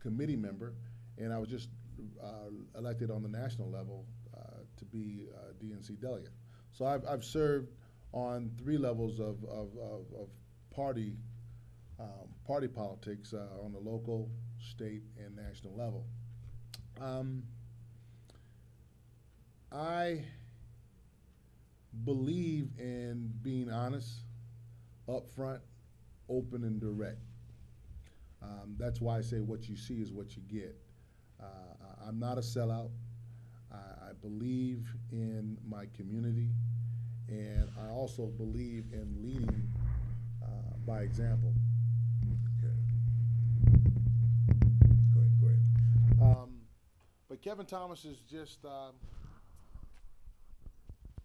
committee member, and I was just elected on the national level to be a DNC delegate. So I've served on three levels of party party politics on the local, state, and national level. Um, I believe in being honest, upfront, open, and direct. That's why I say what you see is what you get. I'm not a sellout. I believe in my community, and I also believe in leading by example. Okay. Go ahead. But Kevin Thomas is just,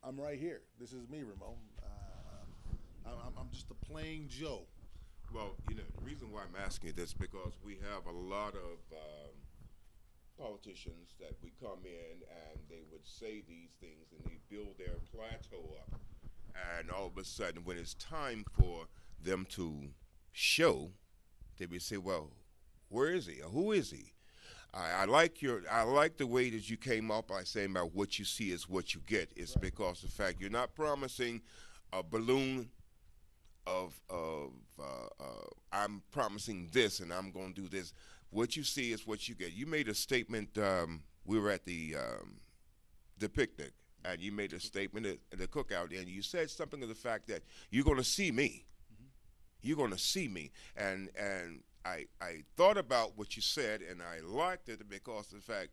I'm right here. This is me, Ramon. I'm just a plain Joe. Well, you know, the reason why I'm asking you this because we have a lot of politicians that we come in and they would say these things and they build their plateau up, and all of a sudden, when it's time for them to show, they would say, "Well, where is he? Or who is he?" I like the way that you came up by saying about what you see is what you get. It's Right. because the fact you're not promising a balloon I'm promising this and I'm going to do this. What you see is what you get. You made a statement. We were at the picnic, and you made a statement at the cookout, and you said something to the fact that you're going to see me. You're going to see me, and I thought about what you said, and I liked it because of the fact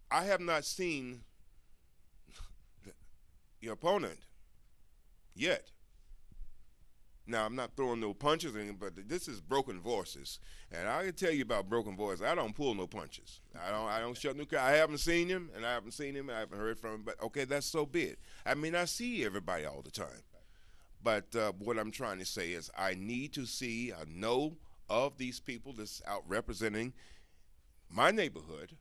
I have not seen your opponent yet. Now, I'm not throwing no punches in, but this is broken voices, and I can tell you about broken voices. I don't pull no punches. I don't shut no. I haven't seen him, and I haven't seen him. I haven't heard from him. But okay, that's so be it. I mean, I see everybody all the time, but what I'm trying to say is, I need to see, know of these people that's out representing my neighborhood,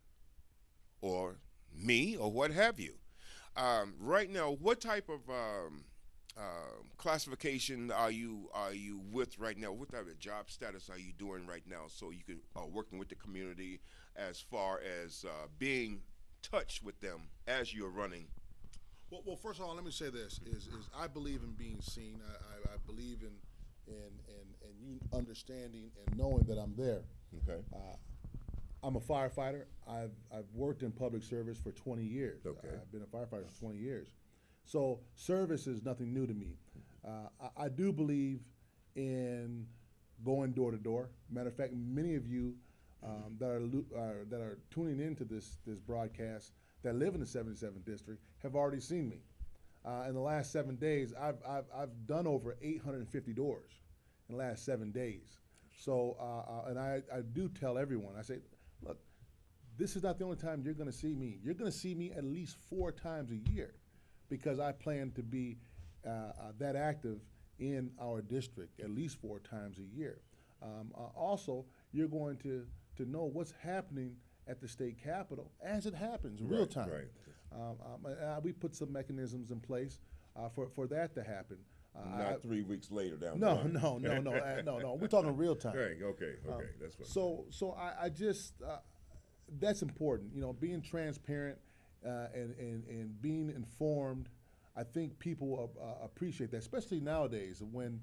or me, or what have you. Right now, what type of classification are you with right now? What type of job status are you doing right now? So you can working with the community as far as being touch with them as you're running. Well, first of all, let me say this: is I believe in being seen. I believe in you understanding and knowing that I'm there. Okay. I'm a firefighter. I've worked in public service for 20 years. Okay. I've been a firefighter for 20 years. So service is nothing new to me. I do believe in going door to door. Matter of fact, many of you that are tuning into this broadcast that live in the 77th district have already seen me. In the last 7 days, I've done over 850 doors in the last 7 days. So and I do tell everyone, I say, look, this is not the only time you're going to see me. You're going to see me at least 4 times a year, because I plan to be that active in our district at least 4 times a year. Also, you're going to know what's happening at the state capitol as it happens, real time. Right. We put some mechanisms in place for that to happen. Not 3 weeks later down the No, line. no. We're talking real time. Right. Okay. That's what. So I just that's important. You know, being transparent and being informed. I think people appreciate that, especially nowadays when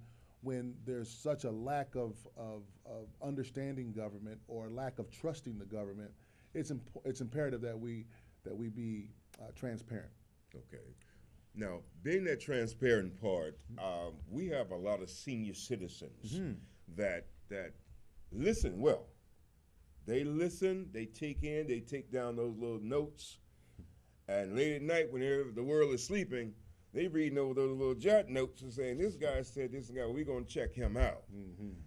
there's such a lack of understanding government or lack of trusting the government. It's imperative that we be transparent. Okay. Now, being that transparent part, we have a lot of senior citizens that listen well. They listen, they take down those little notes, and late at night when the world is sleeping, they reading over those little jot notes and saying, "This guy said this guy. We're gonna check him out."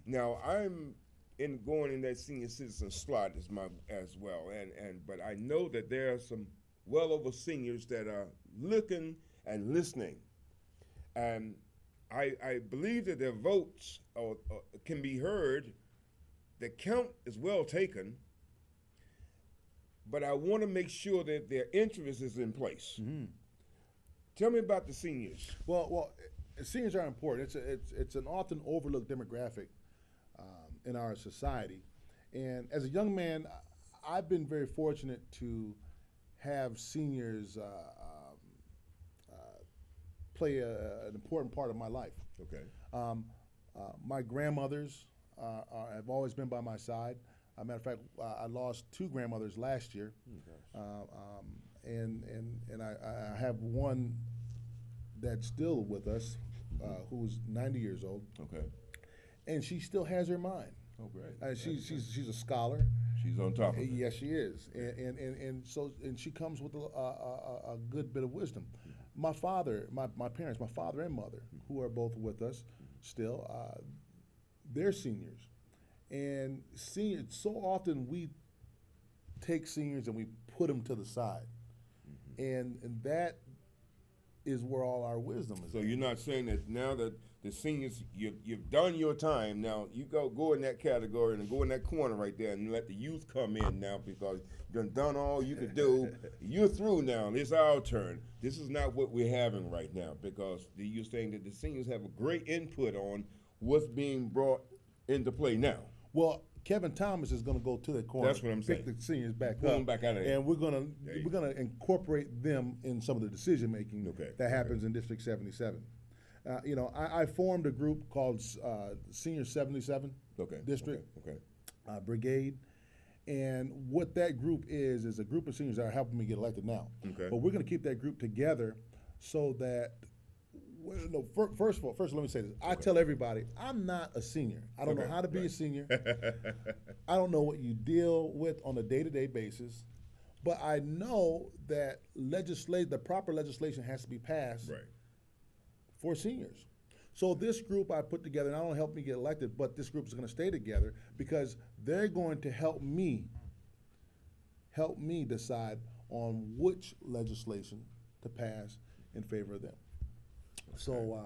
Now, I'm going in that senior citizen slot as well, but I know that there are some well over seniors that are looking and listening, and I believe that their votes can be heard. The count is well taken, but I want to make sure that their interest is in place. Tell me about the seniors. Well, seniors are important. It's an often overlooked demographic in our society, And as a young man, I've been very fortunate to have seniors play an important part of my life. Okay. My grandmothers have always been by my side. As a matter of fact, I lost two grandmothers last year, and I have one that's still with us, who's 90 years old, Okay. and she still has her mind. Oh, great. She's a scholar. She's on top of it. Yes, she is, and she comes with a good bit of wisdom. My father, my parents, my father and mother, who are both with us still, they're seniors, and seniors. So often we take seniors and we put them to the side, and that is where all our wisdom is. So you're not saying that now that the seniors, you've done your time, now you go in that category and go in that corner right there and let the youth come in now because you've done all you could do. You're through now. It's our turn. This is not what we're having right now because you're saying that the seniors have a great input on what's being brought into play now. Well, Kevin Thomas is going to go to the corner. That's what I'm saying. Pick the seniors back Pull up, them back out of there. and we're going to incorporate them in some of the decision making Okay. that happens in District 77. I formed a group called Senior 77 Okay. District Okay. Brigade, and what that group is a group of seniors that are helping me get elected now. Okay. But we're going to keep that group together so that. Well, no, first let me say this. I tell everybody, I'm not a senior. I don't know how to be a senior. I don't know what you deal with on a day-to-day basis, but I know that the proper legislation has to be passed Right. for seniors. So this group I put together not only helped me get elected, but this group is going to stay together because they're going to help me decide on which legislation to pass in favor of them. So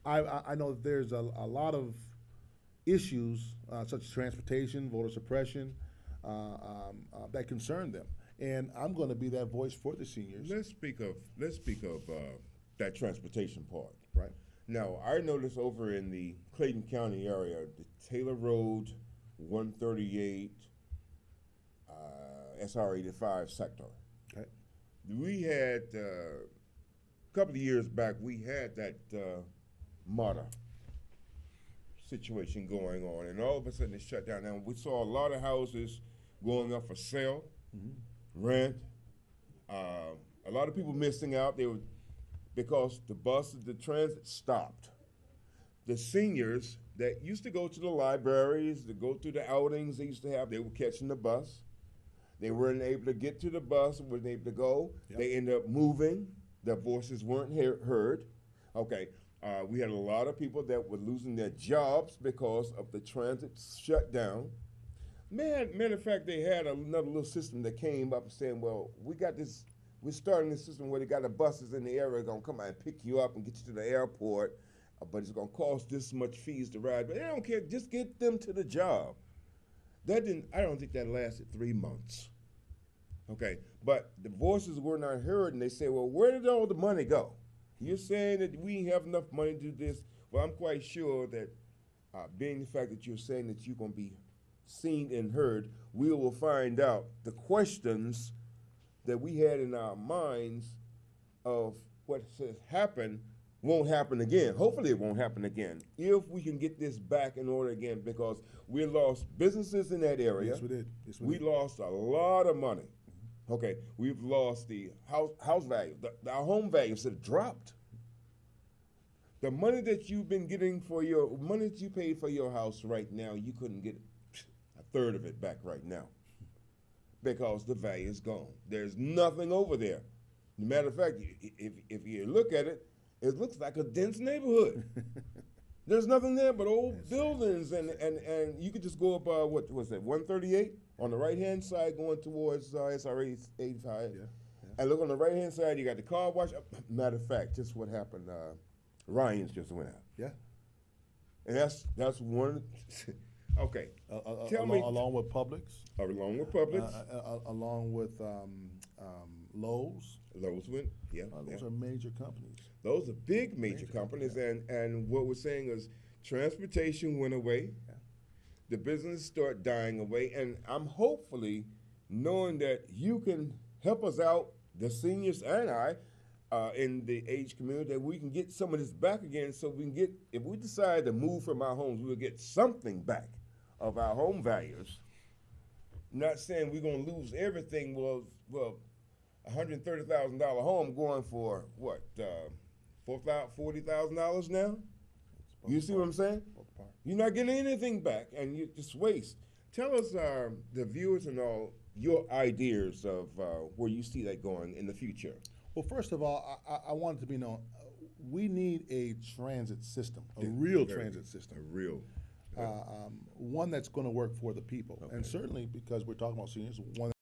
I know that there's a lot of issues such as transportation, voter suppression, that concern them, and I'm going to be that voice for the seniors. Let's speak of that transportation part. Right. Now, I noticed over in the Clayton County area, the Taylor Road, 138, SR 85 sector. Okay. We had a couple of years back. We had that MARTA situation going on, and all of a sudden it shut down. Now we saw a lot of houses going up for sale, rent. A lot of people missing out. They were because the transit stopped. The seniors that used to go to the libraries, to go to the outings they used to have, they were catching the bus. They weren't able to get to the bus, weren't able to go. Yep. They ended up moving. Their voices weren't heard. Okay, we had a lot of people that were losing their jobs because of the transit shutdown. Matter of fact, they had another little system that came up saying, well, we're starting this system where they got the buses in the area going to come out and pick you up and get you to the airport, but it's going to cost this much fees to ride. But they don't care, just get them to the job. I don't think that lasted 3 months. Okay, but the voices were not heard, and they say, well, where did all the money go? You're saying that we have enough money to do this. Well, I'm quite sure that being the fact that you're saying that you're going to be seen and heard, we will find out the questions that we had in our minds of what has happened won't happen again. Hopefully it won't happen again if we can get this back in order again, because we lost businesses in that area. Yes, we did. Yes, We did. lost a lot of money. Okay, we've lost the house value. Our home values have dropped. The money that you've been getting for your money that you paid for your house right now, you couldn't get a third of it back right now because the value is gone. There's nothing over there. Matter of fact, if you look at it, it looks like a dense neighborhood. There's nothing there but old buildings, and you could just go up, what was that, 138? On the right-hand side going towards SR 85. Yeah. And look on the right-hand side, you got the car wash. Matter of fact, just what happened, Ryan's just went out. Yeah. And that's one, okay. Tell me. Along with Publix. Along with Publix. Along with Lowe's. Those went, yeah. Those are major companies. Those are big major companies, and what we're saying is transportation went away. Yeah. the business start dying away, and I'm hopefully knowing that you can help us out, the seniors and I, in the age community, that we can get some of this back again, so we can get, if we decide to move from our homes, we'll get something back of our home values. Not saying we're gonna lose everything. Well, $130,000 home going for what? $40,000 now. You see what I'm saying? You're not getting anything back, and you just waste. Tell us, the viewers and all, your ideas of where you see that going in the future. Well, first of all, I want it to be known, we need a transit system, a real transit system. A real. One that's going to work for the people. And certainly, because we're talking about seniors, one